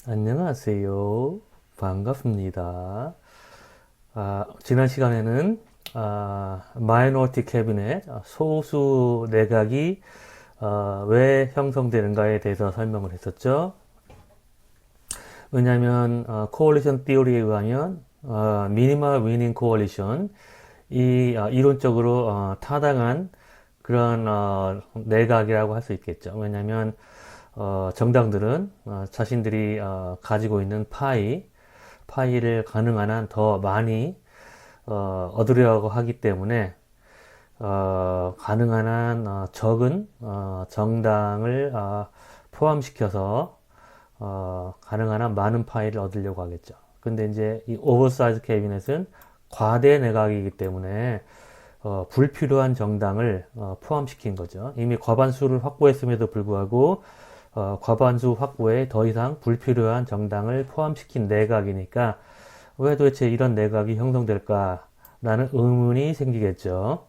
안녕하세요. 반갑습니다. 지난 시간에는 마이너리티 캐비넷, 소수 내각이 왜 형성되는가에 대해서 설명을 했었죠. 왜냐하면 코얼리션 티오리에 의하면 미니멀 위닝 코얼리션 이 이론적으로 타당한 그런 내각이라고 할 수 있겠죠. 왜냐하면 정당들은 자신들이 가지고 있는 파이를 가능한 한 더 많이 얻으려고 하기 때문에 가능한 한 적은 정당을 포함시켜서 가능한 한 많은 파이를 얻으려고 하겠죠. 근데 이제 이 오버사이즈 캐비넷은 과대 내각이기 때문에 불필요한 정당을 포함시킨 거죠. 이미 과반수를 확보했음에도 불구하고 과반수 확보에 더 이상 불필요한 정당을 포함시킨 내각이니까 왜 도대체 이런 내각이 형성될까라는 의문이 생기겠죠.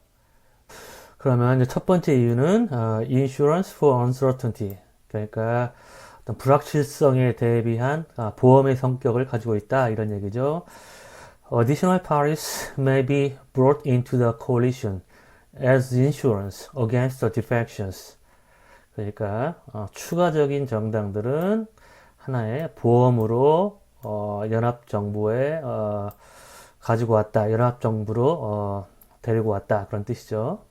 그러면 이제 첫 번째 이유는 insurance for uncertainty, 그러니까 어떤 불확실성에 대비한 보험의 성격을 가지고 있다 이런 얘기죠. Additional parties may be brought into the coalition as insurance against the defections. 그러니까 추가적인 정당들은 하나의 보험으로 연합 정부에 가지고 왔다, 연합 정부로 데리고 왔다 그런 뜻이죠.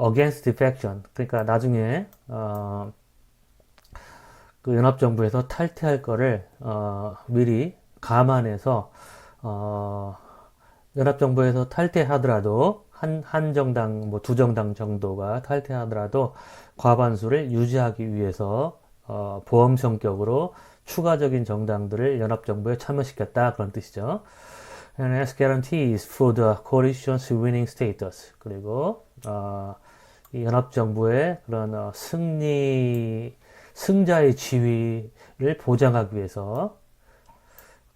against defection, 그러니까 나중에 그 연합 정부에서 탈퇴할 거를 미리 감안해서 연합 정부에서 탈퇴하더라도 한 정당, 뭐 두 정당 정도가 탈퇴하더라도 과반수를 유지하기 위해서 보험 성격으로 추가적인 정당들을 연합정부에 참여시켰다 그런 뜻이죠. And as guarantees for the coalition's winning status. 그리고 이 연합정부의 그런 승자의 지위를 보장하기 위해서.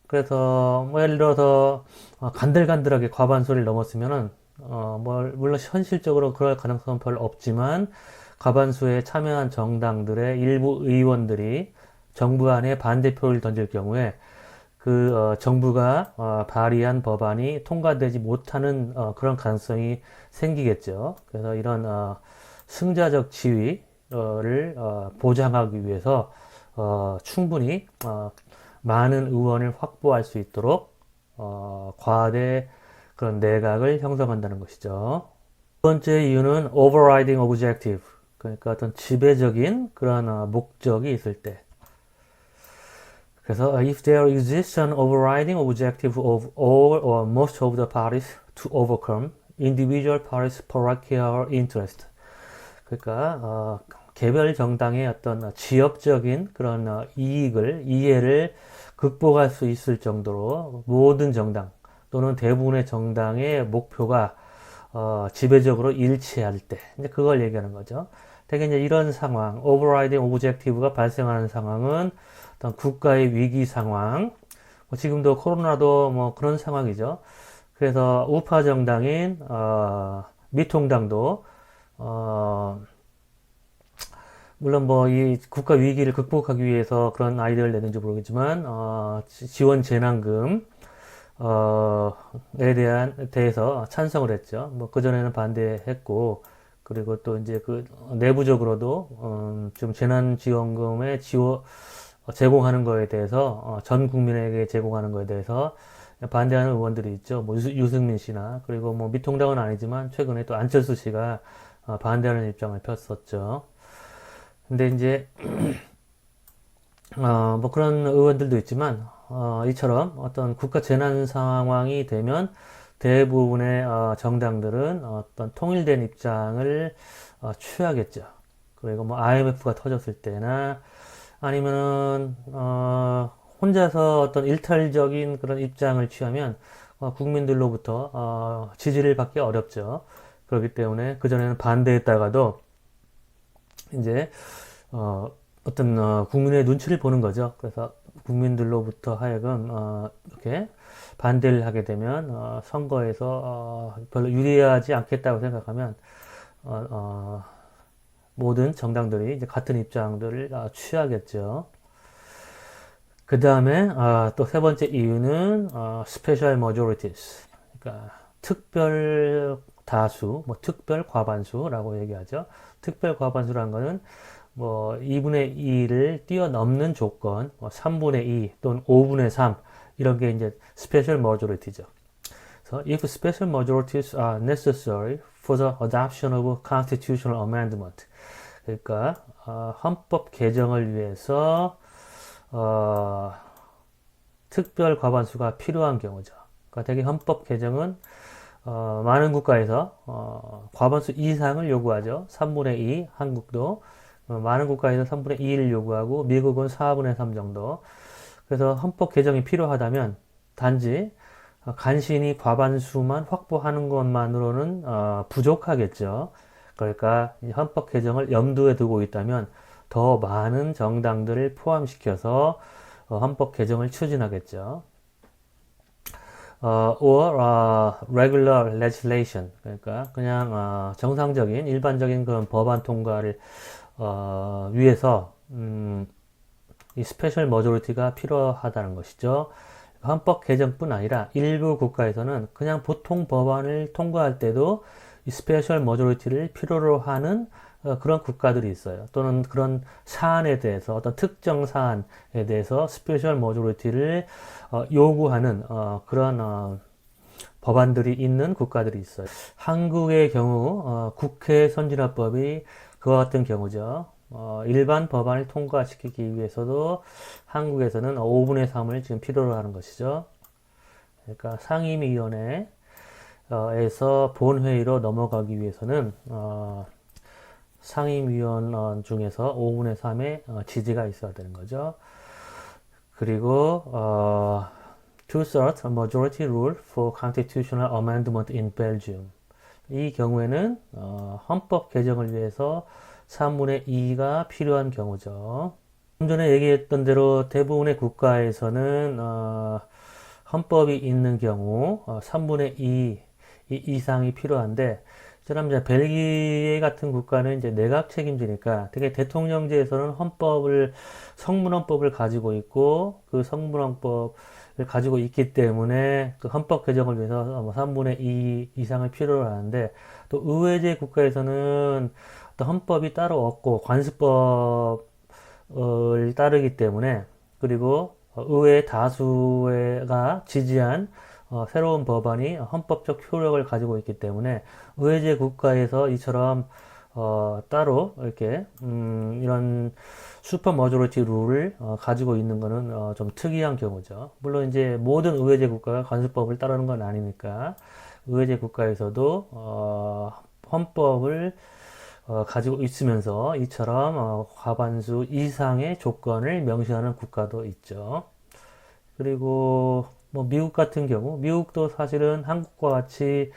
그래서 뭐 예를 들어서 간들간들하게 과반수를 넘었으면은 뭐 물론 현실적으로 그럴 가능성은 별로 없지만 과반수에 참여한 정당들의 일부 의원들이 정부 안에 반대표를 던질 경우에 그 정부가 발의한 법안이 통과되지 못하는 그런 가능성이 생기겠죠. 그래서 이런 승자적 지위를 보장하기 위해서 충분히 많은 의원을 확보할 수 있도록 과대 그런 내각을 형성한다는 것이죠. 두 번째 이유는 overriding objective, 그러니까 어떤 지배적인 그런 목적이 있을 때. 그래서 if there exists an overriding objective of all or most of the parties to overcome individual parties' parochial interest. 그러니까 개별 정당의 어떤 지역적인 그런 이해를 극복할 수 있을 정도로 모든 정당 또는 대부분의 정당의 목표가 지배적으로 일치할 때 이제 그걸 얘기하는 거죠. 대개 이제 이런 상황, overriding objective가 발생하는 상황은 어떤 국가의 위기 상황, 뭐 지금도 코로나도 뭐 그런 상황이죠. 그래서 우파 정당인 미통당도 물론 뭐 이 국가 위기를 극복하기 위해서 그런 아이디어를 내는지 모르겠지만 지원 재난금 에 대해서 찬성을 했죠. 뭐 그전에는 반대했고, 그리고 또 이제 그 내부적으로도 좀 재난지원금에 제공하는 거에 대해서 전 국민에게 제공하는 거에 대해서 반대하는 의원들이 있죠. 뭐 유승민 씨나, 그리고 뭐 미통당은 아니지만 최근에 또 안철수 씨가 반대하는 입장을 폈었죠. 근데 이제 뭐 그런 의원들도 있지만 이처럼 어떤 국가 재난 상황이 되면 대부분의 정당들은 어떤 통일된 입장을 취하겠죠. 그리고 뭐 IMF가 터졌을 때나 아니면은 혼자서 어떤 일탈적인 그런 입장을 취하면 국민들로부터 지지를 받기 어렵죠. 그렇기 때문에 그전에는 반대했다가도 이제 어떤 국민의 눈치를 보는 거죠. 그래서 국민들로부터 하여금 이렇게 반대를 하게 되면 선거에서 별로 유리하지 않겠다고 생각하면 모든 정당들이 이제 같은 입장들을 취하겠죠. 그 다음에 또 세 번째 이유는 special majorities. 그러니까 특별 다수, 뭐 특별 과반수라고 얘기하죠. 특별 과반수라는 거는 뭐 2분의 2를 뛰어넘는 조건, 뭐 3분의 2 또는 5분의 3 이런 게 이제 special majority죠. So if special majorities are necessary for the adoption of constitutional amendment. 그러니까 헌법 개정을 위해서 특별 과반수가 필요한 경우죠. 그러니까 대개 헌법 개정은 많은 국가에서 과반수 이상을 요구하죠. 3분의 2, 한국도 많은 국가에서 3분의 2를 요구하고 미국은 4분의 3 정도. 그래서 헌법 개정이 필요하다면 단지 간신히 과반수만 확보하는 것만으로는 부족하겠죠. 그러니까 헌법 개정을 염두에 두고 있다면 더 많은 정당들을 포함시켜서 헌법 개정을 추진하겠죠. or regular legislation. 그러니까 그냥 정상적인 일반적인 그런 법안 통과를 위해서 이 스페셜 머조리티가 필요하다는 것이죠. 헌법 개정뿐 아니라 일부 국가에서는 그냥 보통 법안을 통과할 때도 이 스페셜 머조리티를 필요로 하는 그런 국가들이 있어요. 또는 그런 사안에 대해서 어떤 특정 사안에 대해서 스페셜 머조리티를 요구하는 그런 법안들이 있는 국가들이 있어요. 한국의 경우 국회 선진화법이 그와 같은 경우죠. 일반 법안을 통과시키기 위해서도 한국에서는 5분의 3을 지금 필요로 하는 것이죠. 그러니까 상임위원회에서 본회의로 넘어가기 위해서는 상임위원 중에서 5분의 3의 지지가 있어야 되는 거죠. 그리고 two-thirds majority rule for constitutional amendment in Belgium. 이 경우에는 헌법 개정을 위해서 3분의 2가 필요한 경우죠. 좀 전에 얘기했던 대로 대부분의 국가에서는 헌법이 있는 경우 3분의 2 이상이 필요한데, 저는 이제 벨기에 같은 국가는 이제 내각 책임제니까 되게 대통령제에서는 성문헌법을 가지고 있고 그 성문헌법을 가지고 있기 때문에 그 헌법 개정을 위해서 3분의 2 이상을 필요로 하는데, 또 의회제 국가에서는 또 헌법이 따로 없고 관습법을 따르기 때문에, 그리고 의회 다수가 지지한 새로운 법안이 헌법적 효력을 가지고 있기 때문에 의회제 국가에서 이처럼 따로 이렇게 이런 슈퍼 머조리티 룰을 가지고 있는 것은 좀 특이한 경우죠. 물론 이제 모든 의회제 국가가 관습법을 따르는 건 아니니까 의회제 국가에서도 헌법을 가지고 있으면서 이처럼 과반수 이상의 조건을 명시하는 국가도 있죠. 그리고 뭐 미국 같은 경우, 미국도 사실은 한국과 같이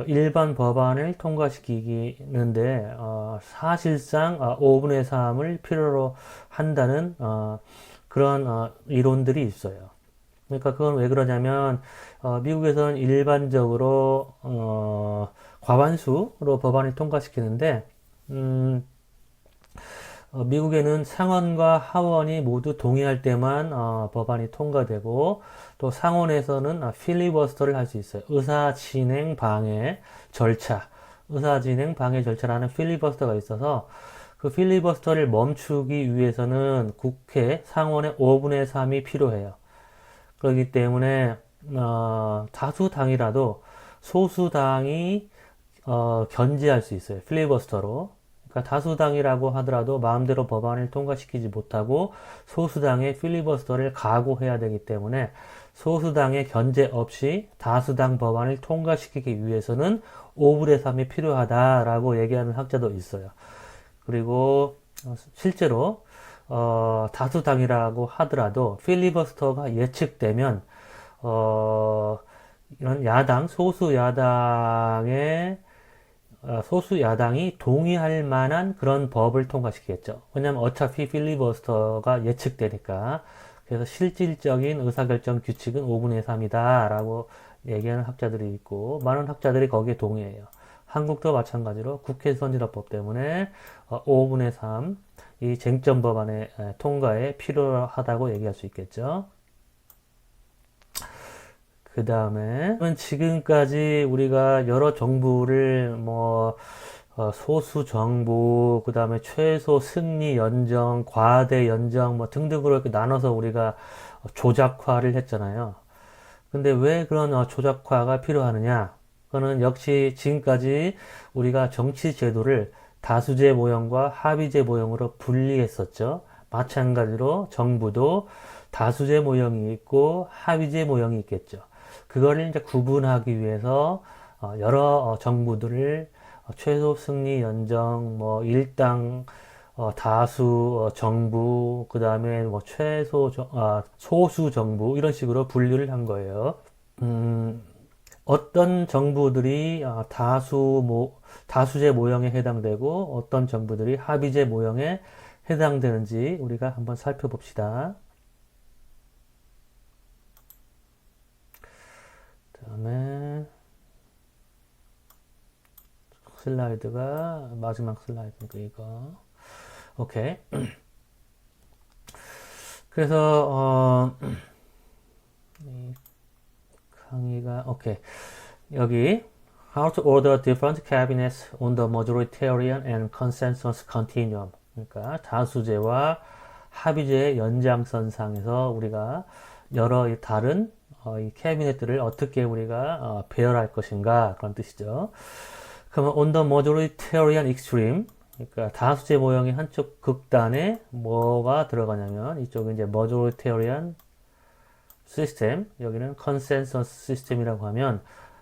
일반 법안을 통과시키는데 사실상 5분의 3을 필요로 한다는 그런 이론들이 있어요. 그러니까 그건 왜 그러냐면 미국에서는 일반적으로 과반수로 법안을 통과시키는데 미국에는 상원과 하원이 모두 동의할 때만 법안이 통과되고, 또 상원에서는 필리버스터를 할 수 있어요. 의사진행 방해 절차라는 필리버스터가 있어서 그 필리버스터를 멈추기 위해서는 국회 상원의 5분의 3이 필요해요. 그렇기 때문에 다수당이라도 소수당이 견제할 수 있어요. 필리버스터로. 그러니까 다수당이라고 하더라도 마음대로 법안을 통과시키지 못하고 소수당의 필리버스터를 각오해야 되기 때문에 소수당의 견제 없이 다수당 법안을 통과시키기 위해서는 5분의 3이 필요하다라고 얘기하는 학자도 있어요. 그리고 실제로 다수당이라고 하더라도 필리버스터가 예측되면 이런 소수 야당이 동의할 만한 그런 법을 통과시키겠죠. 왜냐하면 어차피 필리버스터가 예측되니까. 그래서 실질적인 의사결정 규칙은 5분의 3이다 라고 얘기하는 학자들이 있고, 많은 학자들이 거기에 동의해요. 한국도 마찬가지로 국회 선진화법 때문에 5분의 3 이 쟁점 법안의 통과에 필요하다고 얘기할 수 있겠죠. 그 다음에 지금까지 우리가 여러 정부를 소수 정부, 그 다음에 최소 승리 연정, 과대 연정 등등으로 이렇게 나눠서 우리가 조작화를 했잖아요. 근데 왜 그런 조작화가 필요하느냐? 그거는 역시 지금까지 우리가 정치 제도를 다수제 모형과 합의제 모형으로 분리했었죠. 마찬가지로 정부도 다수제 모형이 있고 합의제 모형이 있겠죠. 그거를 이제 구분하기 위해서 여러 정부들을 최소 승리 연정, 일당 다수 정부, 그 다음에 소수 정부, 이런 식으로 분류를 한 거예요. 어떤 정부들이 다수제 모형에 해당되고 어떤 정부들이 합의제 모형에 해당되는지 우리가 한번 살펴봅시다. 다음에 슬라이드가 마지막 슬라이드니까 이거. 오케이. 그래서 이 강의가 오케이. 여기 How to order different cabinets on the majoritarian and consensus continuum. 그러니까 다수제와 합의제의 연장선상에서 우리가 여러 다른 이 캐비넷들을 어떻게 우리가 배열할 것인가 그런 뜻이죠. 그러면 on the majoritarian extreme, 그러니까 다수제 모형의 한쪽 극단에 뭐가 들어가냐면 이쪽은 이제 majoritarian system, 여기는 consensus system이라고 하면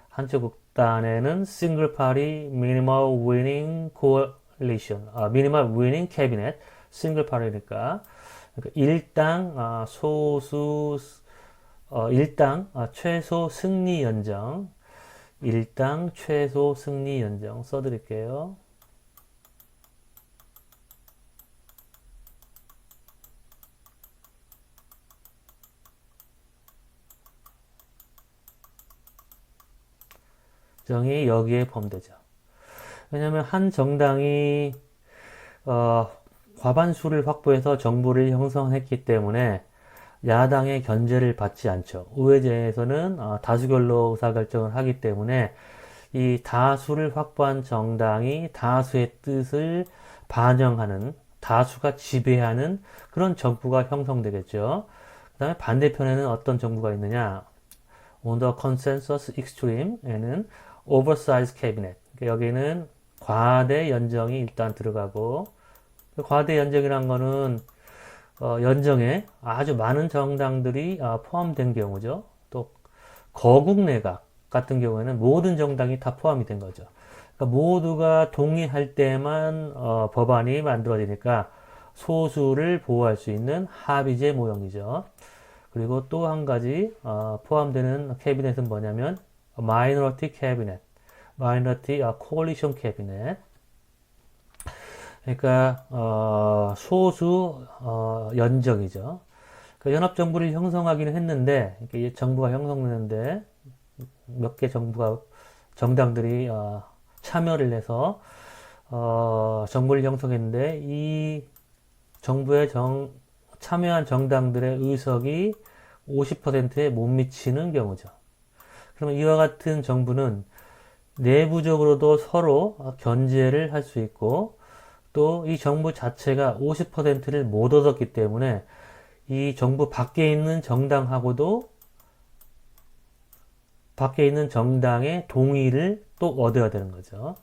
한쪽 극단에는 single party minimal winning coalition, minimal winning cabinet, single party니까 일당 최소 승리 연정, 일당 최소 승리 연정 써드릴게요. 정이 여기에 포함되죠. 왜냐하면 한 정당이 과반수를 확보해서 정부를 형성했기 때문에 야당의 견제를 받지 않죠. 의회에서는 다수결로 의사결정을 하기 때문에 이 다수를 확보한 정당이 다수의 뜻을 반영하는, 다수가 지배하는 그런 정부가 형성되겠죠. 그 다음에 반대편에는 어떤 정부가 있느냐? On the consensus extreme에는 oversize cabinet. 여기는 과대 연정이 일단 들어가고, 과대 연정이란 거는 연정에 아주 많은 정당들이 포함된 경우죠. 또 거국 내각 같은 경우에는 모든 정당이 다 포함이 된 거죠. 그러니까 모두가 동의할 때만 법안이 만들어지니까 소수를 보호할 수 있는 합의제 모형이죠. 그리고 또 한 가지 포함되는 캐비넷은 뭐냐면 minority cabinet, minority coalition cabinet. 그러니까 소수 연정이죠. 그러니까 연합정부를 형성하기는 했는데 정부가 형성되는데 몇 개 정당들이 참여를 해서 정부를 형성했는데 이 정부에 참여한 정당들의 의석이 50%에 못 미치는 경우죠. 그러면 이와 같은 정부는 내부적으로도 서로 견제를 할 수 있고 또 이 정부 자체가 50%를 못 얻었기 때문에 이 정부 밖에 있는 정당하고도 밖에 있는 정당의 동의를 또 얻어야 되는 거죠.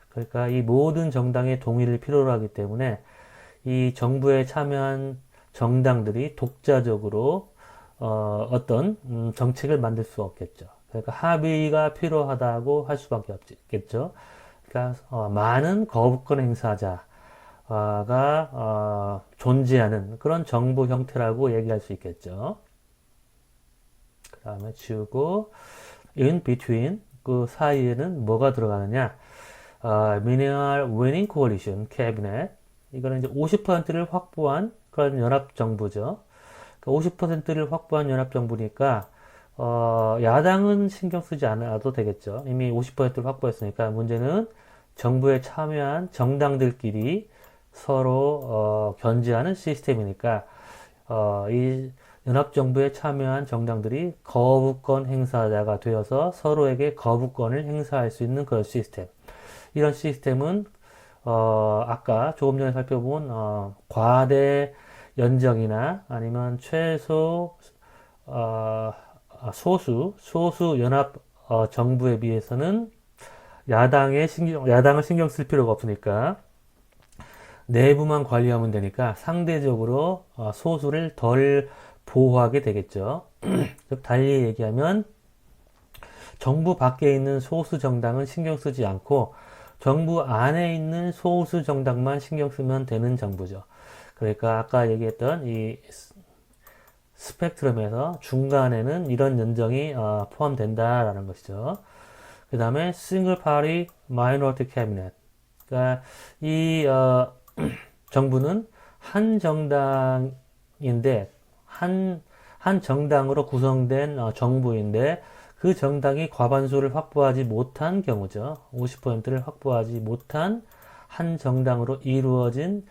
그러니까 이 모든 정당의 동의를 필요로 하기 때문에 이 정부에 참여한 정당들이 독자적으로 어떤 정책을 만들 수 없겠죠. 그러니까 합의가 필요하다고 할 수밖에 없겠죠. 그러니까 많은 거부권 행사자가 존재하는 그런 정부 형태라고 얘기할 수 있겠죠. 그 다음에 지우고 in between 그 사이에는 뭐가 들어가느냐? minimal winning coalition cabinet, 이거는 이제 50%를 확보한 그런 연합정부죠. 그러니까 50%를 확보한 연합정부니까 야당은 신경 쓰지 않아도 되겠죠. 이미 50%를 확보했으니까 문제는 정부에 참여한 정당들끼리 서로 견제하는 시스템이니까 이 연합정부에 참여한 정당들이 거부권 행사자가 되어서 서로에게 거부권을 행사할 수 있는 그런 시스템. 이런 시스템은 아까 조금 전에 살펴본 과대 연정이나 아니면 최소 소수 연합 정부에 비해서는 야당을 신경 쓸 필요가 없으니까 내부만 관리하면 되니까 상대적으로 소수를 덜 보호하게 되겠죠. 즉 달리 얘기하면 정부 밖에 있는 소수 정당은 신경 쓰지 않고 정부 안에 있는 소수 정당만 신경 쓰면 되는 정부죠. 그러니까 아까 얘기했던 이 스펙트럼에서 중간에는 이런 연정이 포함된다라는 것이죠. 그 다음에 싱글 파리 마이너리티 캐비넷. 그러니까 이 정부는 한 정당인데 한 정당으로 구성된 정부인데 그 정당이 과반수를 확보하지 못한 경우죠. 50%를 확보하지 못한 한 정당으로 이루어진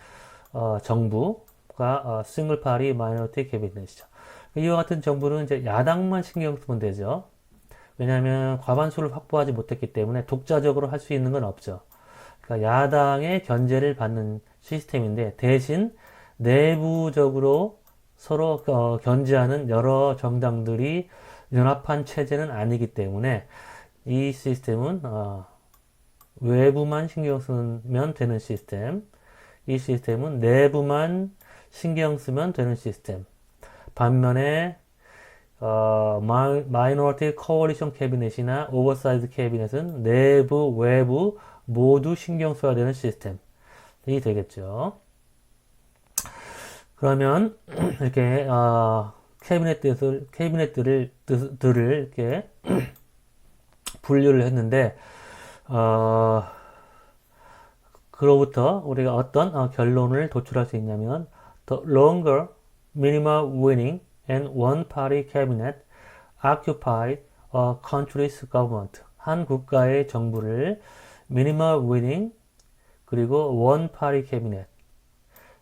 정부가 싱글 파리 마이너리티 캐비넷이죠. 이와 같은 정부는 이제 야당만 신경 쓰면 되죠. 왜냐하면 과반수를 확보하지 못했기 때문에 독자적으로 할 수 있는 건 없죠. 그러니까 야당의 견제를 받는 시스템인데 대신 내부적으로 서로 견제하는 여러 정당들이 연합한 체제는 아니기 때문에 이 시스템은 외부만 신경 쓰면 되는 시스템, 이 시스템은 내부만 신경 쓰면 되는 시스템. 반면에 마이너리티 코얼리션 캐비넷이나 오버사이즈 캐비넷은 내부, 외부 모두 신경 써야 되는 시스템이 되겠죠. 그러면 이렇게 캐비넷들을 이렇게 분류를 했는데 그로부터 우리가 어떤 결론을 도출할 수 있냐면 the longer minimal winning and one-party cabinet occupied a country's government. 한 국가의 정부를 minimal winning 그리고 one-party cabinet.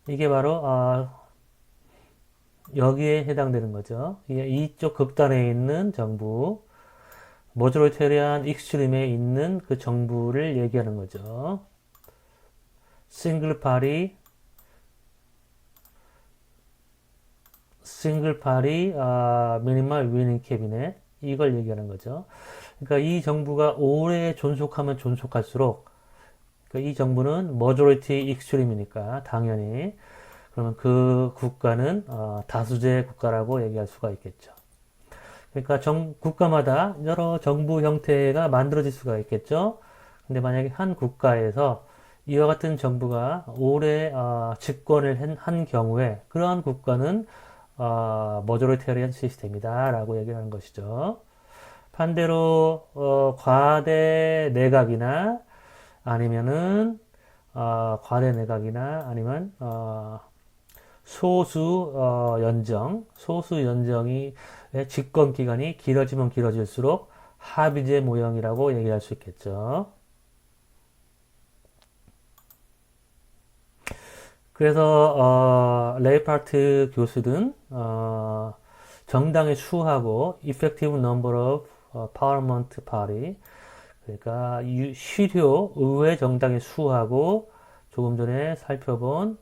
이게 바로 여기에 해당되는 거죠. 이쪽 극단에 있는 정부, 머저리테리안 익스트림에 있는 그 정부를 얘기하는 거죠. 싱글 파리 미니멀 위닝 캐비넷 이걸 얘기하는 거죠. 그러니까 이 정부가 오래 존속하면 존속할수록 그러니까 이 정부는 머저리티 익스트림이니까 당연히 그러면 그 국가는 다수제 국가라고 얘기할 수가 있겠죠. 그러니까 국가마다 여러 정부 형태가 만들어질 수가 있겠죠. 근데 만약에 한 국가에서 이와 같은 정부가 오래 집권을 한 경우에 그러한 국가는 머저리테리안 시스템이다 라고 얘기하는 것이죠. 반대로 과대 내각이나 아니면은 과대 내각이나 아니면 소수 연정의 집권 기간이 길어지면 길어질수록 합의제 모형이라고 얘기할 수 있겠죠. 그래서 레이파트 교수는 정당의 수하고 effective number of parliament party 그러니까 실효 의회 정당의 수하고 조금 전에 살펴본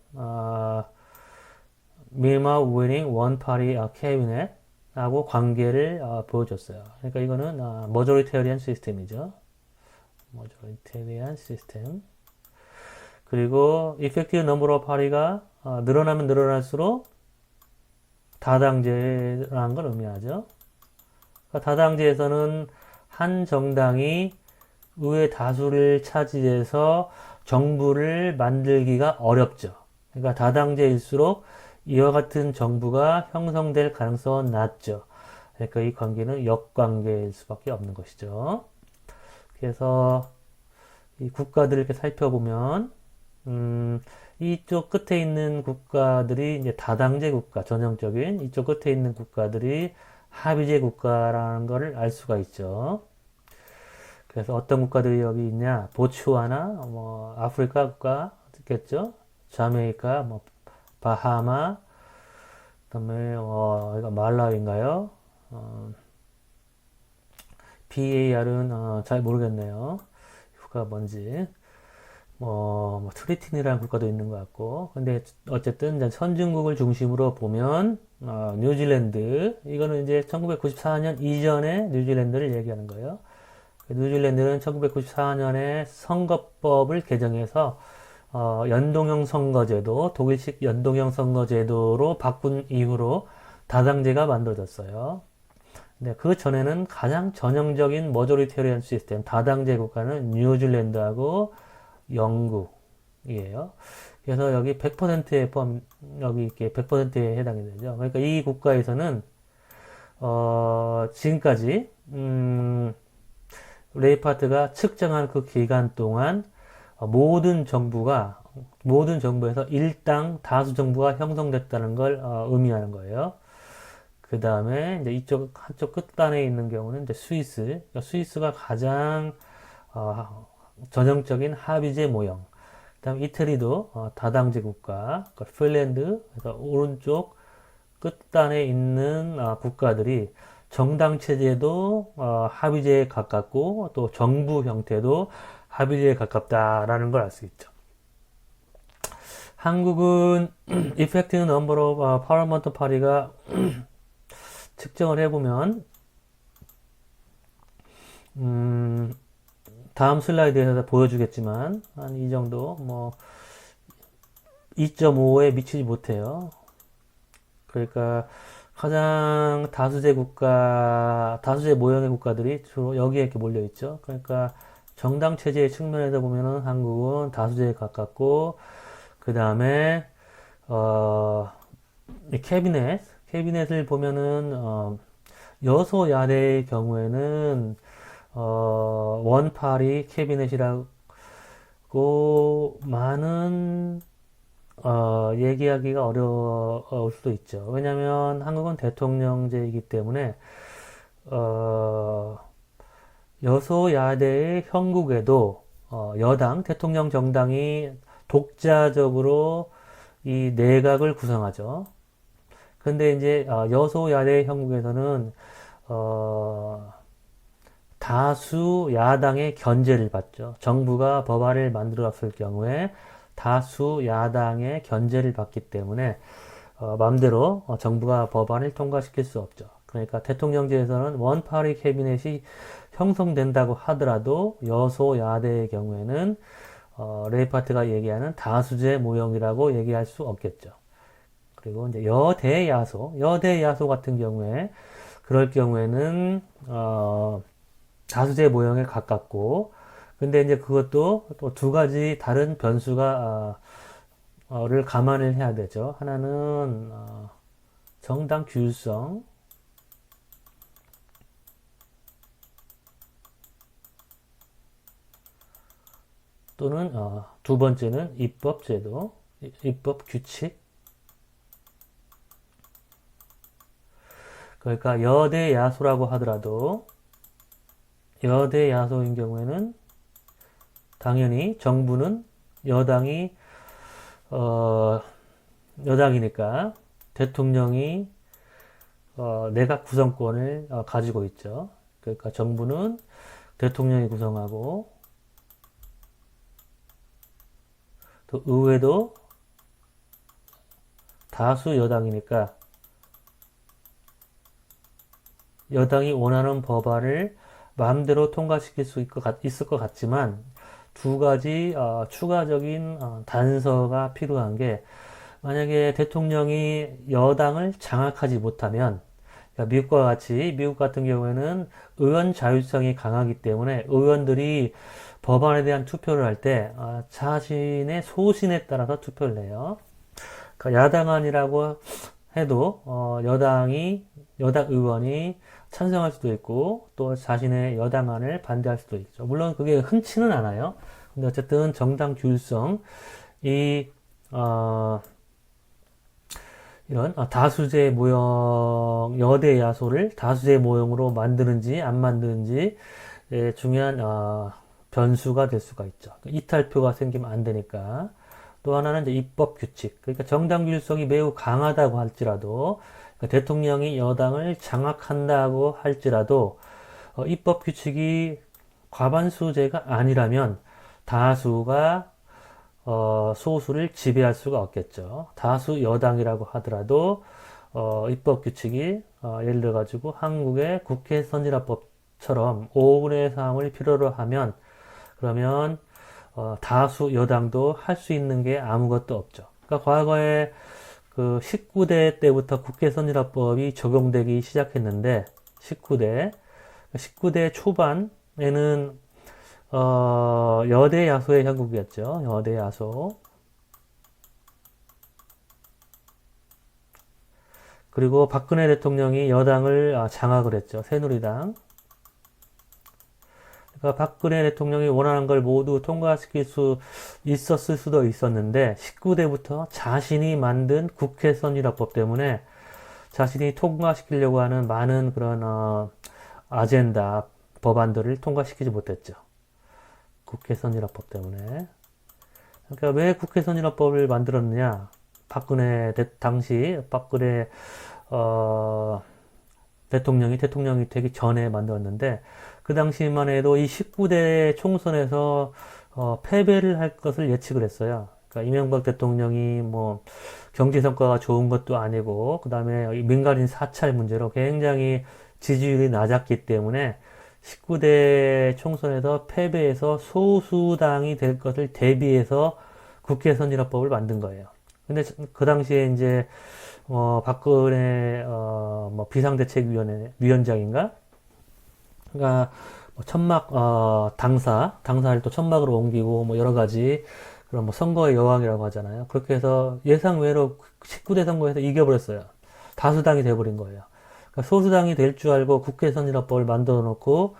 minimal winning one party cabinet 하고 관계를 보여줬어요. 그러니까 이거는 머저리테리안 시스템이죠. 머저리테리안 시스템. 그리고 effective number of party가 늘어나면 늘어날수록 다당제라는 걸 의미하죠. 그러니까 다당제에서는 한 정당이 의회 다수를 차지해서 정부를 만들기가 어렵죠. 그러니까 다당제일수록 이와 같은 정부가 형성될 가능성은 낮죠. 그러니까 이 관계는 역관계일 수밖에 없는 것이죠. 그래서 이 국가들을 이렇게 살펴보면 이쪽 끝에 있는 국가들이 이제 다당제 국가, 전형적인 이쪽 끝에 있는 국가들이 합의제 국가라는 것을 알 수가 있죠. 그래서 어떤 국가들이 여기 있냐? 보츠와나, 아프리카 국가 있겠죠? 자메이카, 뭐 바하마, 그다음에 이거 말라위인가요? BAR은 잘 모르겠네요. 이유가 뭔지. 뭐 트리틴이라는 국가도 있는 것 같고. 근데 어쨌든 이제 선진국을 중심으로 보면 뉴질랜드 이거는 이제 1994년 이전의 뉴질랜드를 얘기하는 거예요. 뉴질랜드는 1994년에 선거법을 개정해서 연동형 선거제도, 독일식 연동형 선거제도로 바꾼 이후로 다당제가 만들어졌어요. 근데 그 전에는 가장 전형적인 머조리테리언 시스템, 다당제 국가는 뉴질랜드하고 영국이에요. 그래서 여기 100%에 여기 이렇게 100%에 해당이 되죠. 그러니까 이 국가에서는, 지금까지, 레이파트가 측정한 그 기간 동안 모든 정부에서 일당 다수 정부가 형성됐다는 걸 의미하는 거예요. 그 다음에 이제 한쪽 끝단에 있는 경우는 이제 스위스. 그러니까 스위스가 가장 전형적인 합의제 모형. 그 다음 이태리도 다당제 국가. 그러니까 핀란드. 그래서 오른쪽 끝단에 있는 국가들이 정당 체제도 합의제에 가깝고 또 정부 형태도 합의제에 가깝다라는 걸 알 수 있죠. 한국은 effective number of parliament party가 측정을 해보면 다음 슬라이드에서 보여주겠지만 한 이 정도 뭐 2.5에 미치지 못해요. 그러니까 가장 다수제 모형의 국가들이 주로 여기에 이렇게 몰려 있죠. 그러니까 정당 체제의 측면에서 보면은 한국은 다수제에 가깝고, 그 다음에 캐비넷을 보면은 여소야대의 경우에는 원파리 캐비넷이라고 많은 얘기하기가 어려울 수도 있죠. 왜냐하면 한국은 대통령제이기 때문에 여소야대의 형국에도 여당, 대통령 정당이 독자적으로 이 내각을 구성하죠. 근데 이제 여소야대 형국에서는 다수 야당의 견제를 받죠. 정부가 법안을 만들었을 경우에 다수 야당의 견제를 받기 때문에 마음대로 정부가 법안을 통과시킬 수 없죠. 그러니까 대통령제에서는 원파리 캐비넷이 형성된다고 하더라도 여소야대의 경우에는 레이파트가 얘기하는 다수제 모형이라고 얘기할 수 없겠죠. 그리고 이제 여대야소 같은 경우에 그럴 경우에는 다수제 모형에 가깝고, 근데 이제 그것도 또 두 가지 다른 변수가 를 감안을 해야 되죠. 하나는 정당 규율성, 또는 두 번째는 입법 규칙. 그러니까 여대야소라고 하더라도 여대야소인 경우에는 당연히 정부는 여당이니까 대통령이 내각 구성권을 가지고 있죠. 그러니까 정부는 대통령이 구성하고 또 의회도 다수 여당이니까 여당이 원하는 법안을 마음대로 통과시킬 수 있을 것 같지만 두 가지 추가적인 단서가 필요한 게, 만약에 대통령이 여당을 장악하지 못하면, 그러니까 미국 같은 경우에는 의원 자율성이 강하기 때문에 의원들이 법안에 대한 투표를 할 때 자신의 소신에 따라서 투표를 해요. 그러니까 야당안이라고 해도 여당 의원이 찬성할 수도 있고 또 자신의 여당안을 반대할 수도 있죠. 물론 그게 흔치는 않아요. 근데 어쨌든 정당 규율성, 이런 다수제 모형, 여대 야소를 다수제 모형으로 만드는지 안 만드는지 중요한 변수가 될 수가 있죠. 이탈표가 생기면 안 되니까. 또 하나는 이제 입법 규칙. 그러니까 정당규율성이 매우 강하다고 할지라도, 그러니까 대통령이 여당을 장악한다고 할지라도, 입법 규칙이 과반수제가 아니라면 다수가 소수를 지배할 수가 없겠죠. 다수 여당이라고 하더라도 입법 규칙이 예를 들어 가지고 한국의 국회 선진화법처럼 5분의 3을 필요로 하면 그러면 다수 여당도 할 수 있는 게 아무것도 없죠. 그러니까 과거에 그 19대 때부터 국회 선진화법이 적용되기 시작했는데 19대 초반에는 여대 야소의 형국이었죠. 여대 야소. 그리고 박근혜 대통령이 여당을 장악을 했죠. 새누리당. 그러니까 박근혜 대통령이 원하는 걸 모두 통과시킬 수 있었을 수도 있었는데 19대부터 자신이 만든 국회 선진화법 때문에 자신이 통과시키려고 하는 많은 그런 아젠다 법안들을 통과시키지 못했죠. 국회 선진화법 때문에. 그러니까 왜 국회 선진화법을 만들었느냐? 당시 박근혜 대통령이 되기 전에 만들었는데 그 당시만 해도 이 19대 총선에서 패배를 할 것을 예측을 했어요. 그러니까 이명박 대통령이 뭐 경제 성과가 좋은 것도 아니고 그 다음에 민간인 사찰 문제로 굉장히 지지율이 낮았기 때문에 19대 총선에서 패배해서 소수당이 될 것을 대비해서 국회 선진화법을 만든 거예요. 근데 그 당시에 이제 박근혜 뭐 비상대책위원장인가? 그러니까 뭐 천막 당사를 또 천막으로 옮기고 뭐 여러 가지 그런 뭐 선거의 여왕이라고 하잖아요. 그렇게 해서 예상외로 19대 선거에서 이겨버렸어요. 다수당이 돼버린 거예요. 그러니까 소수당이 될 줄 알고 국회 선진화법을 만들어 놓고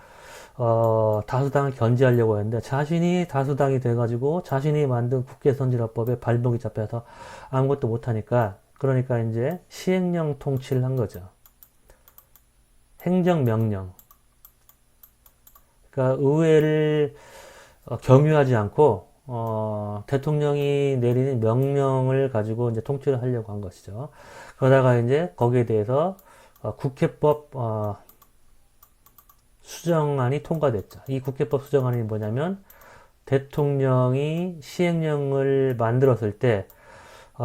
다수당을 견제하려고 했는데 자신이 다수당이 돼가지고 자신이 만든 국회 선진화법에 발목이 잡혀서 아무것도 못하니까 그러니까 이제 시행령 통치를 한 거죠. 행정명령. 그러니까 의회를 경유하지 않고 대통령이 내리는 명령을 가지고 이제 통치를 하려고 한 것이죠. 그러다가 이제 거기에 대해서 국회법 수정안이 통과됐죠. 이 국회법 수정안이 뭐냐면 대통령이 시행령을 만들었을 때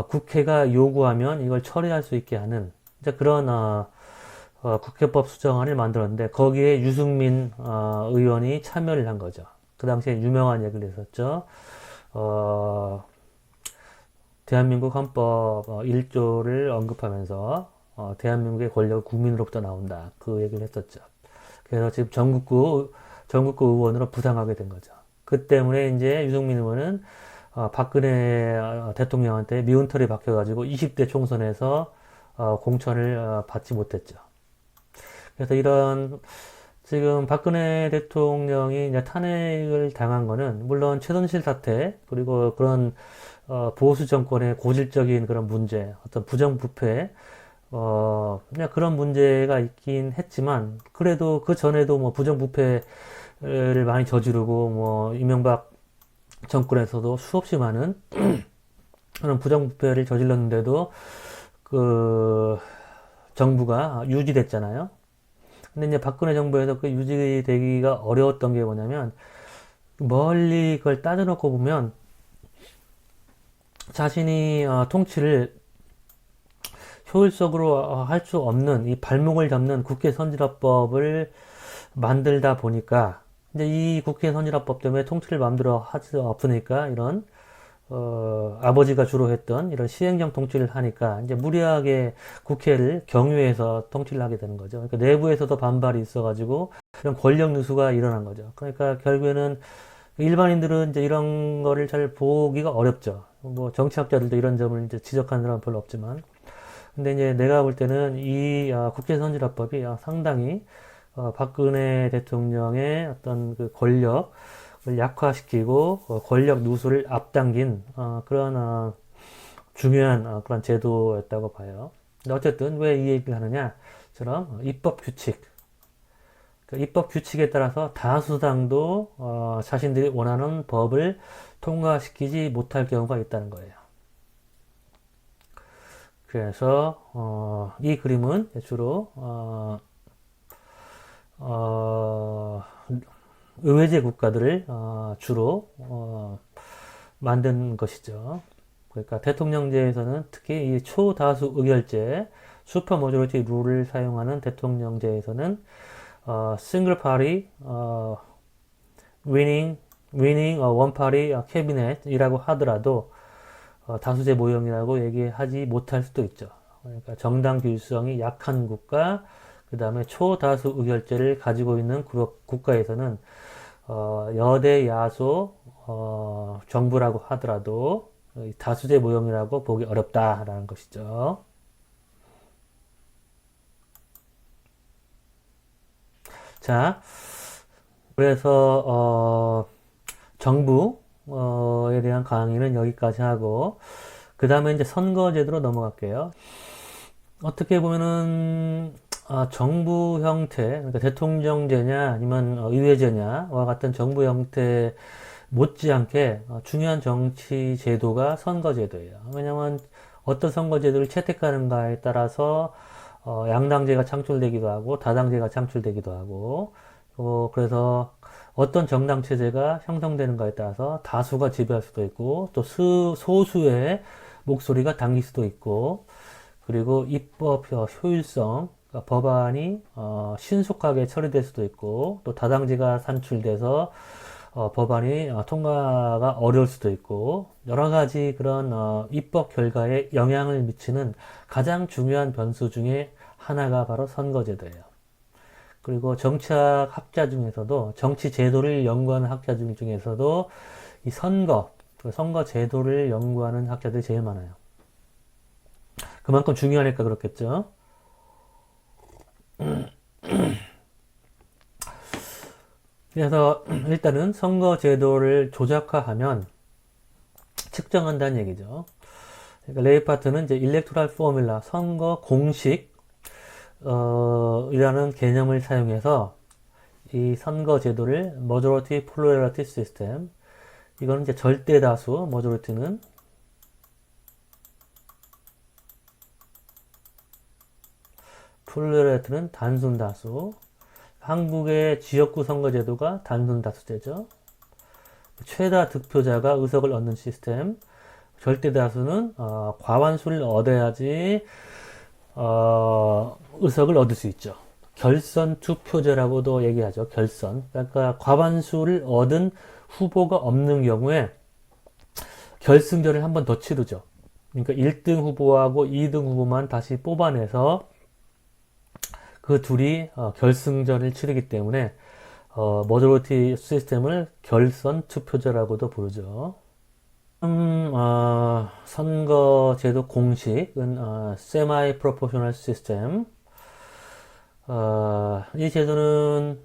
국회가 요구하면 이걸 처리할 수 있게 하는 이제 그런 국회법 수정안을 만들었는데 거기에 유승민 의원이 참여를 한 거죠. 그 당시에 유명한 얘기를 했었죠. 대한민국 헌법 1조를 언급하면서 대한민국의 권력은 국민으로부터 나온다. 그 얘기를 했었죠. 그래서 지금 전국구 의원으로 부상하게 된 거죠. 그 때문에 이제 유승민 의원은 박근혜 대통령한테 미운 털이 박혀가지고 20대 총선에서 공천을 받지 못했죠. 그래서 이런 지금 박근혜 대통령이 이제 탄핵을 당한 거는 물론 최순실 사태 그리고 그런 보수 정권의 고질적인 그런 문제, 어떤 부정부패 그냥 그런 문제가 있긴 했지만, 그래도 그 전에도 뭐 부정부패를 많이 저지르고, 뭐, 이명박 정권에서도 수없이 많은 그런 부정부패를 저질렀는데도, 그, 정부가 유지됐잖아요. 근데 이제 박근혜 정부에서 그 유지되기가 어려웠던 게 뭐냐면, 멀리 그걸 따져놓고 보면, 자신이 통치를 효율적으로 할 수 없는 이 발목을 잡는 국회 선진화법을 만들다 보니까 이제 이 국회 선진화법 때문에 통치를 마음대로 할 수 없으니까 이런 아버지가 주로 했던 이런 시행령 통치를 하니까 이제 무리하게 국회를 경유해서 통치를 하게 되는 거죠. 그러니까 내부에서도 반발이 있어가지고 이런 권력 누수가 일어난 거죠. 그러니까 결국에는 일반인들은 이제 이런 거를 잘 보기가 어렵죠. 뭐 정치학자들도 이런 점을 이제 지적하는 사람은 별로 없지만. 근데 이제 내가 볼 때는 이 국회 선진화법이 상당히 박근혜 대통령의 어떤 그 권력을 약화시키고 권력 누수를 앞당긴 그런 중요한 그런 제도였다고 봐요. 근데 어쨌든 왜 이 얘기를 하느냐처럼 입법 규칙. 그러니까 입법 규칙에 따라서 다수당도 자신들이 원하는 법을 통과시키지 못할 경우가 있다는 거예요. 그래서 이 그림은 주로 의회제 국가들을 주로 만든 것이죠. 그러니까 대통령제에서는 특히 이 초다수 의결제, 슈퍼 머저리티 룰을 사용하는 대통령제에서는 싱글 파리 위닝 원 파리 캐비넷이라고 하더라도 다수제 모형이라고 얘기하지 못할 수도 있죠. 그러니까 정당 규율성이 약한 국가, 그 다음에 초다수 의결제를 가지고 있는 국가에서는 여대 야소 정부라고 하더라도 다수제 모형이라고 보기 어렵다라는 것이죠. 자, 그래서 정부에 대한 강의는 여기까지 하고 그 다음에 이제 선거제도로 넘어갈게요. 어떻게 보면은 정부 형태, 그러니까 대통령제냐 아니면 의회제냐와 같은 정부 형태 못지않게 중요한 정치 제도가 선거제도예요. 왜냐하면 어떤 선거제도를 채택하는가에 따라서 양당제가 창출되기도 하고 다당제가 창출되기도 하고 그래서 어떤 정당 체제가 형성되는가에 따라서 다수가 지배할 수도 있고 또 소수의 목소리가 당길 수도 있고 그리고 입법 효율성 그러니까 법안이 신속하게 처리될 수도 있고 또 다당제가 산출돼서 법안이 통과가 어려울 수도 있고 여러 가지 그런 입법 결과에 영향을 미치는 가장 중요한 변수 중에 하나가 바로 선거제도예요. 그리고 정치학 학자 중에서도 정치 제도를 연구하는 학자 중에서도 이 선거 제도를 연구하는 학자들이 제일 많아요. 그만큼 중요하니까 그렇겠죠. 그래서 일단은 선거 제도를 조작화하면 측정한다는 얘기죠. 그러니까 레이파트는 이제 일렉토랄 포뮬라 선거 공식 이라는 개념을 사용해서 이 선거 제도를 majority plurality system 이거는 이제 절대 다수 majority는 플루럴리티는 단순 다수. 한국의 지역구 선거제도가 단순 다수제죠. 최다 득표자가 의석을 얻는 시스템. 절대 다수는 과반수를 얻어야지 의석을 얻을 수 있죠. 결선 투표제라고도 얘기하죠. 결선. 그러니까 과반수를 얻은 후보가 없는 경우에 결승전을 한 번 더 치르죠. 그러니까 1등 후보하고 2등 후보만 다시 뽑아내서 그 둘이 결승전을 치르기 때문에 머저리티 시스템을 결선 투표제라고도 부르죠. 선거제도 공식은 세마이 프로포셔널 시스템. 이 제도는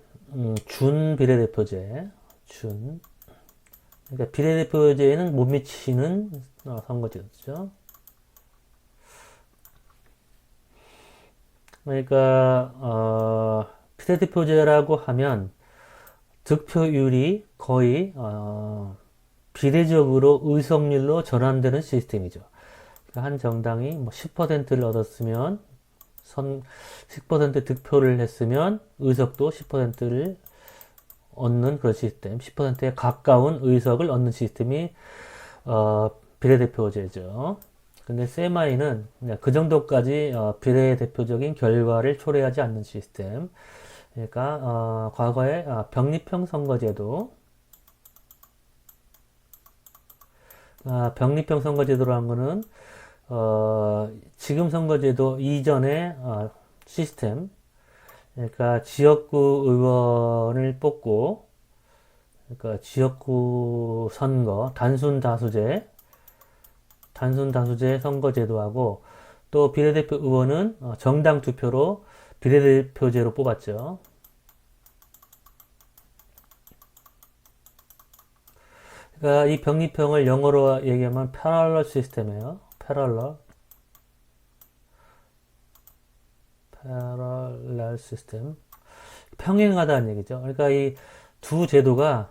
준 비례대표제, 그러니까 비례대표제에는 못 미치는 선거제도죠. 그러니까 비례대표제라고 하면 득표율이 거의 비례적으로 의석률로 전환되는 시스템이죠. 그러니까 한 정당이 뭐 10%를 얻었으면 10% 득표를 했으면 의석도 10%를 얻는 그런 시스템, 10%에 가까운 의석을 얻는 시스템이 비례대표제죠. 근데 세마이는 그 정도까지 비례대표적인 결과를 초래하지 않는 시스템. 그러니까 과거에 병립형 선거제도, 병립형 선거제도라는 거는 지금 선거제도 이전의 시스템, 그러니까 지역구 의원을 뽑고, 그러니까 지역구 선거, 단순 다수제 선거제도하고 또 비례대표 의원은 정당 투표로 비례대표제로 뽑았죠. 그러니까 이 병립형을 영어로 얘기하면 parallel 시스템이에요. parallel 시스템. 평행하다는 얘기죠. 그러니까 이 두 제도가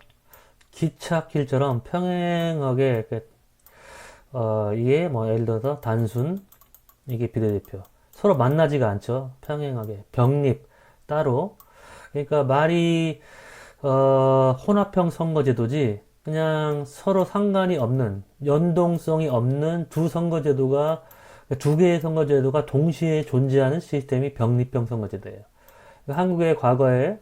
기찻길처럼 평행하게 이게 뭐 예를 들어서 단순 이게 비례대표 서로 만나지가 않죠. 평행하게 병립 따로 그러니까 말이 혼합형 선거제도지 그냥 서로 상관이 없는 연동성이 없는 두 선거제도가 두 개의 선거제도가 동시에 존재하는 시스템이 병립형 선거제도예요. 한국의 과거에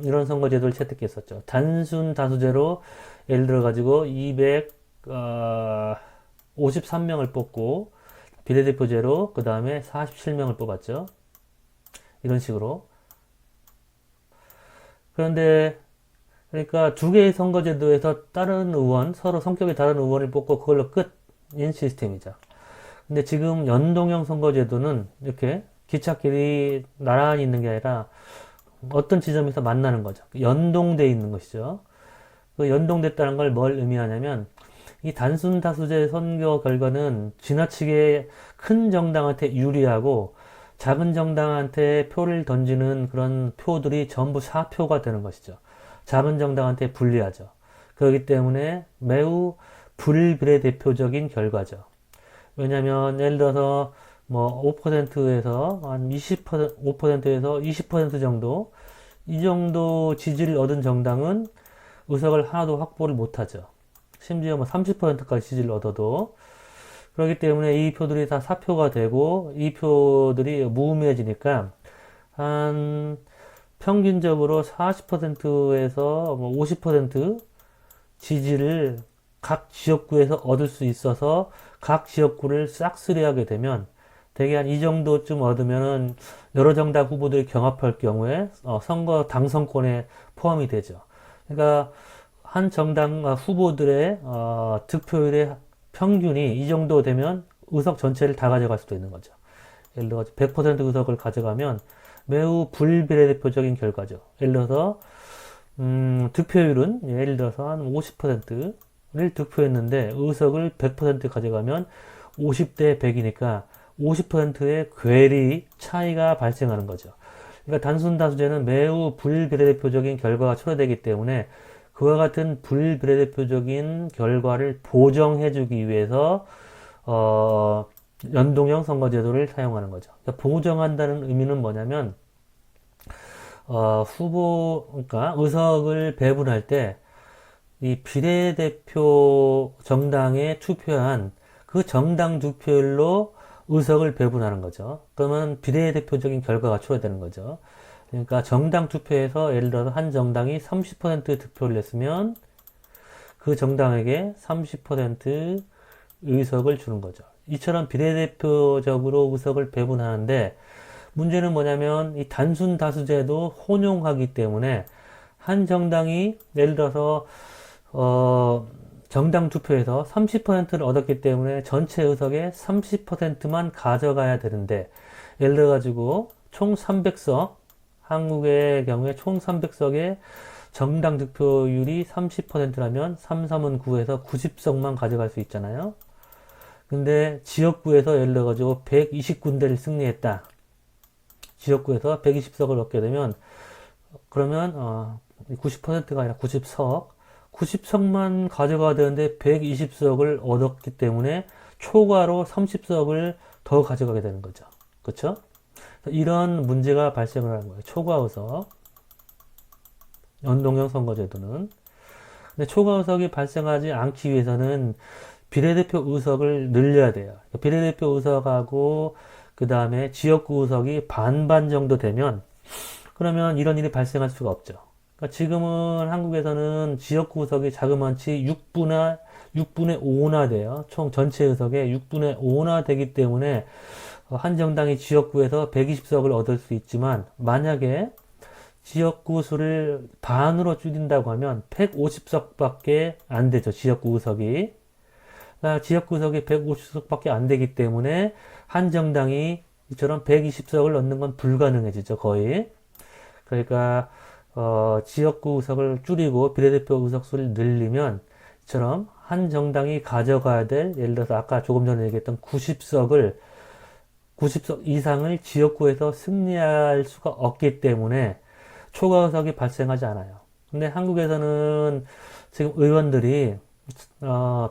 이런 선거제도를 채택했었죠. 단순 다수제로 예를 들어 가지고 253명을 뽑고 비례대표제로 그 다음에 47명을 뽑았죠. 이런 식으로. 그런데 그러니까 두 개의 선거제도에서 다른 의원, 서로 성격이 다른 의원을 뽑고 그걸로 끝인 시스템이죠. 근데 지금 연동형 선거제도는 이렇게 기찻길이 나란히 있는 게 아니라 어떤 지점에서 만나는 거죠. 연동돼 있는 것이죠. 그 연동됐다는 걸 뭘 의미하냐면 이 단순 다수제 선거 결과는 지나치게 큰 정당한테 유리하고 작은 정당한테 표를 던지는 그런 표들이 전부 사표가 되는 것이죠. 작은 정당한테 불리하죠. 그렇기 때문에 매우 불비례대표적인 결과죠. 왜냐면 예를 들어서 뭐 5%에서 한 20%, 5%에서 20% 정도 이 정도 지지를 얻은 정당은 의석을 하나도 확보를 못하죠. 심지어 뭐 30%까지 지지를 얻어도 그렇기 때문에 이 표들이 다 사표가 되고 이 표들이 무의미해지니까 한 평균적으로 40%에서 뭐 50% 지지를 각 지역구에서 얻을 수 있어서 각 지역구를 싹쓸이하게 되면 대개 한 이 정도쯤 얻으면은 여러 정당 후보들이 경합할 경우에 선거 당선권에 포함이 되죠. 그러니까 한 정당 후보들의 득표율의 평균이 이 정도 되면 의석 전체를 다 가져갈 수도 있는 거죠. 예를 들어 100% 의석을 가져가면 매우 불비례대표적인 결과죠. 예를 들어서 득표율은 예를 들어서 한 50%를 득표했는데 의석을 100% 가져가면 50대 100이니까 50%의 괴리 차이가 발생하는 거죠. 그러니까 단순 다수제는 매우 불비례대표적인 결과가 초래되기 때문에 그와 같은 불비례대표적인 결과를 보정해주기 위해서 연동형 선거제도를 사용하는 거죠. 그러니까 보정한다는 의미는 뭐냐면 그러니까 의석을 배분할 때 이 비례대표 정당에 투표한 그 정당 득표율로 의석을 배분하는 거죠. 그러면 비례대표적인 결과가 초래되는 거죠. 그러니까 정당 투표에서 예를 들어서 한 정당이 30% 득표를 냈으면 그 정당에게 30% 의석을 주는 거죠. 이처럼 비례대표적으로 의석을 배분하는데 문제는 뭐냐면 이 단순 다수제도 혼용하기 때문에 한 정당이 예를 들어서 정당 투표에서 30%를 얻었기 때문에 전체 의석의 30%만 가져가야 되는데 예를 들어 가지고 총 300석 한국의 경우에 총 300석의 정당 득표율이 30%라면 3, 3은 9에서 90석만 가져갈 수 있잖아요. 근데 지역구에서 예를 들어 가지고 120군데를 승리했다. 지역구에서 120석을 얻게 되면 그러면 90%가 아니라 90석만 가져가야 되는데 120석을 얻었기 때문에 초과로 30석을 더 가져가게 되는 거죠. 그렇죠? 이런 문제가 발생을 하는 거예요. 초과 의석. 연동형 선거제도는. 근데 초과 의석이 발생하지 않기 위해서는 비례대표 의석을 늘려야 돼요. 비례대표 의석하고 그 다음에 지역구 의석이 반반 정도 되면 그러면 이런 일이 발생할 수가 없죠. 그러니까 지금은 한국에서는 지역구 의석이 자그마치 6분의 5나 돼요. 총 전체 의석의 6분의 5나 되기 때문에 한 정당이 지역구에서 120석을 얻을 수 있지만 만약에 지역구 수를 반으로 줄인다고 하면 150석밖에 안 되죠. 지역구 의석이. 그러니까 지역구 의석이 150석밖에 안 되기 때문에 한 정당이 이처럼 120석을 얻는 건 불가능해지죠. 거의. 그러니까 지역구 의석을 줄이고 비례대표 의석 수를 늘리면 이처럼 한 정당이 가져가야 될 예를 들어서 아까 조금 전에 얘기했던 90석 이상을 지역구에서 승리할 수가 없기 때문에 초과 의석이 발생하지 않아요. 근데 한국에서는 지금 의원들이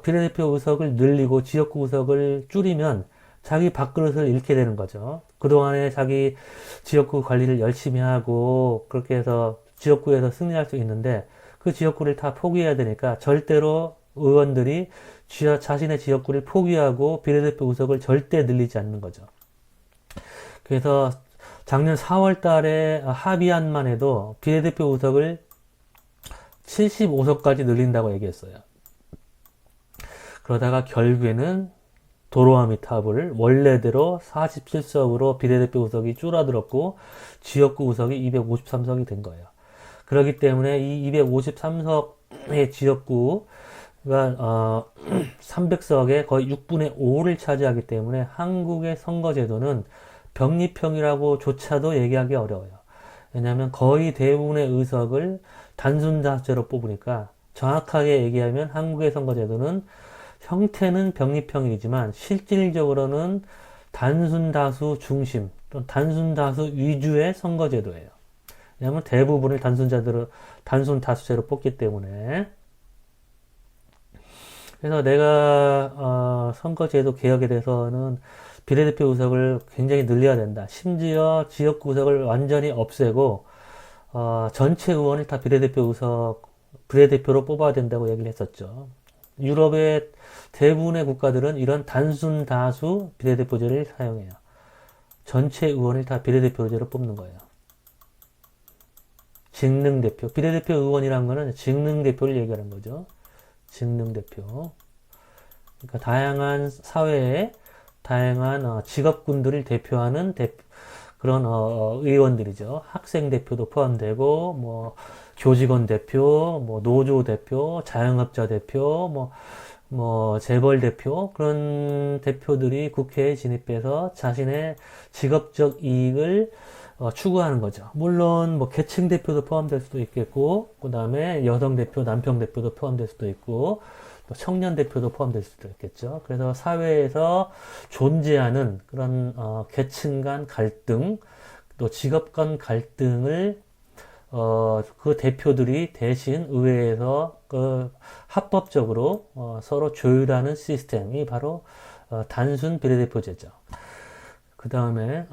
비례대표 의석을 늘리고 지역구 의석을 줄이면 자기 밥그릇을 잃게 되는 거죠. 그동안에 자기 지역구 관리를 열심히 하고 그렇게 해서 지역구에서 승리할 수 있는데 그 지역구를 다 포기해야 되니까 절대로 의원들이 자신의 지역구를 포기하고 비례대표 의석을 절대 늘리지 않는 거죠. 그래서 작년 4월 달에 합의안만 해도 비례대표 의석을 75석까지 늘린다고 얘기했어요. 그러다가 결국에는 도로아미타불 원래대로 47석으로 비례대표 의석이 줄어들었고 지역구 의석이 253석이 된 거예요. 그렇기 때문에 이 253석의 지역구가 300석의 거의 6분의 5를 차지하기 때문에 한국의 선거제도는 병립형이라고조차도 얘기하기 어려워요. 왜냐하면 거의 대부분의 의석을 단순 다수제로 뽑으니까 정확하게 얘기하면 한국의 선거제도는 형태는 병립형이지만 실질적으로는 단순 다수 중심 또는 단순 다수 위주의 선거제도예요. 왜냐하면 대부분을 단순 다수제로 뽑기 때문에. 그래서 내가 선거제도 개혁에 대해서는 비례대표 의석을 굉장히 늘려야 된다. 심지어 지역구 의석을 완전히 없애고 전체 의원을 다 비례대표로 뽑아야 된다고 얘기를 했었죠. 유럽의 대부분의 국가들은 이런 단순 다수 비례대표제를 사용해요. 전체 의원을 다 비례대표제로 뽑는 거예요. 직능대표. 비례대표 의원이란 거는 직능대표를 얘기하는 거죠. 직능대표. 그러니까 다양한 사회에 다양한 직업군들을 대표하는 그런 의원들이죠. 학생 대표도 포함되고 뭐 교직원 대표, 뭐 노조 대표, 자영업자 대표, 뭐 재벌 대표 그런 대표들이 국회에 진입해서 자신의 직업적 이익을 추구하는 거죠. 물론 뭐 계층 대표도 포함될 수도 있겠고, 그 다음에 여성 대표, 남편 대표도 포함될 수도 있고, 또 청년 대표도 포함될 수도 있겠죠. 그래서 사회에서 존재하는 그런 계층 간 갈등, 또 직업 간 갈등을 그 대표들이 대신 의회에서 합법적으로 서로 조율하는 시스템이 바로 단순 비례대표제죠. 그 다음에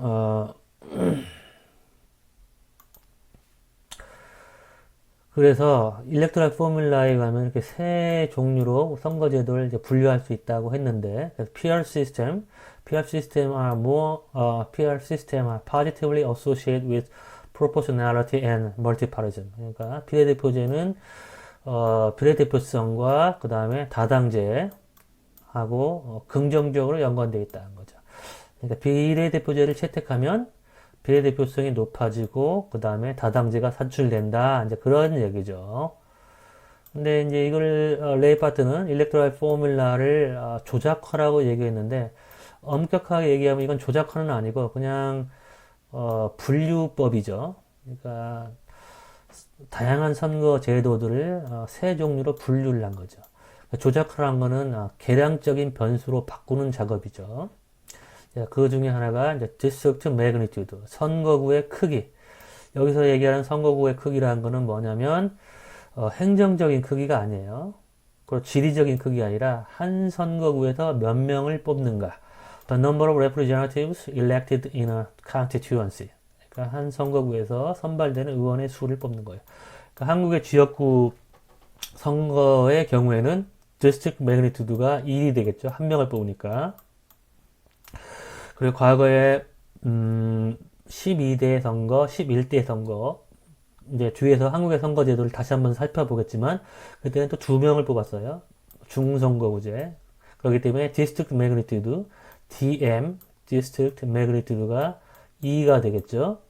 그래서 일렉토럴 포뮬라에 가면 이렇게 세 종류로 선거제도를 이제 분류할 수 있다고 했는데, 그래서 PR system are positively associated with proportionality and multipartism. 그러니까 비례대표제는 비례대표성과 그 다음에 다당제하고 긍정적으로 연관되어 있다는 거죠. 그러니까 비례대표제를 채택하면 비례대표성이 높아지고 그 다음에 다당제가 산출된다. 이제 그런 얘기죠. 근데 이제 이걸 레이파트는 일렉토럴 포뮬라를 조작화라고 얘기했는데 엄격하게 얘기하면 이건 조작화는 아니고 그냥 분류법이죠. 그러니까 다양한 선거 제도들을 세 종류로 분류를 한 거죠. 조작화란 거는 계량적인 변수로 바꾸는 작업이죠. 그 중에 하나가 이제 district magnitude, 선거구의 크기. 여기서 얘기하는 선거구의 크기라는 거는 뭐냐면 행정적인 크기가 아니에요. 그리고 지리적인 크기가 아니라 한 선거구에서 몇 명을 뽑는가. The number of representatives elected in a constituency. 그러니까 한 선거구에서 선발되는 의원의 수를 뽑는 거예요. 그러니까 한국의 지역구 선거의 경우에는 district magnitude가 1이 되겠죠. 한 명을 뽑으니까. 그리고 과거에 12대 선거, 11대 선거 이제 뒤에서 한국의 선거 제도를 다시 한번 살펴보겠지만 그때는 또 2명을 뽑았어요. 중선거구제. 그렇기 때문에 district magnitude, DM, district magnitude가 2가 되겠죠.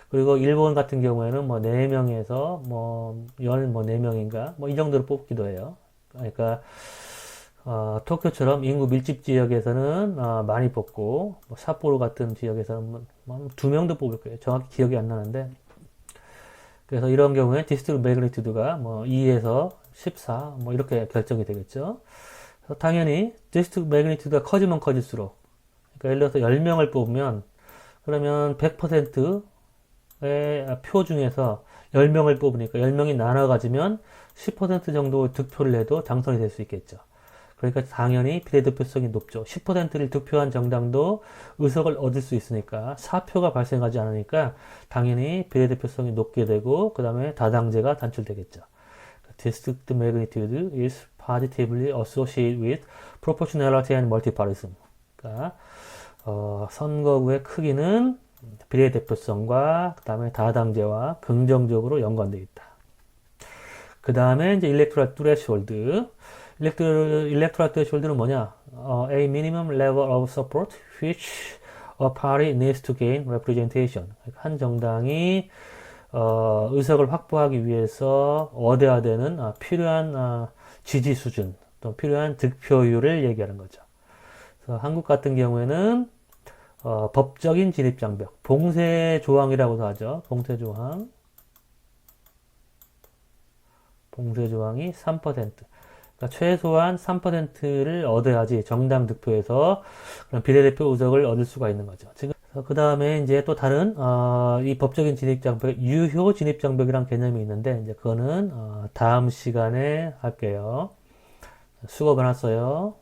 그리고 일본 같은 경우에는 뭐 4명에서 뭐 4명인가 뭐 이 정도로 뽑기도 해요. 그러니까 도쿄처럼 인구 밀집 지역에서는 많이 뽑고 뭐 삿포로 같은 지역에서는 뭐 2명도 뽑을 거예요. 정확히 기억이 안 나는데 그래서 이런 경우에 디스트릭트 매그니튜드가 뭐 2에서 14 뭐 이렇게 결정이 되겠죠. 그래서 당연히 디스트릭트 매그니튜드가 커지면 커질수록 그러니까 예를 들어서 10명을 뽑으면 그러면 100% 표 중에서 10명을 뽑으니까 10명이 나눠 가지면 10% 정도 득표를 해도 당선이 될 수 있겠죠. 그러니까 당연히 비례대표성이 높죠. 10%를 득표한 정당도 의석을 얻을 수 있으니까 사표가 발생하지 않으니까 당연히 비례대표성이 높게 되고 그 다음에 다당제가 단출되겠죠. District magnitude is positively associated with proportionality and multipartyism. 그러니까 선거구의 크기는 비례대표성과 그 다음에 다당제와 긍정적으로 연관되어 있다. 그 다음에 이제 electoral threshold. electoral threshold는 뭐냐? A minimum level of support which a party needs to gain representation. 한 정당이 의석을 확보하기 위해서 얻어야 되는 필요한 지지 수준, 또 필요한 득표율을 얘기하는 거죠. 그래서 한국 같은 경우에는 법적인 진입장벽, 봉쇄 조항이라고도 하죠. 봉쇄 조항. 봉쇄 조항이 3%. 그러니까 최소한 3%를 얻어야지 정당 득표에서 그런 비례대표 의석을 얻을 수가 있는 거죠. 지금 그 다음에 이제 또 다른 이 법적인 진입장벽, 유효 진입장벽이란 개념이 있는데 이제 그거는 다음 시간에 할게요. 수고 많았어요.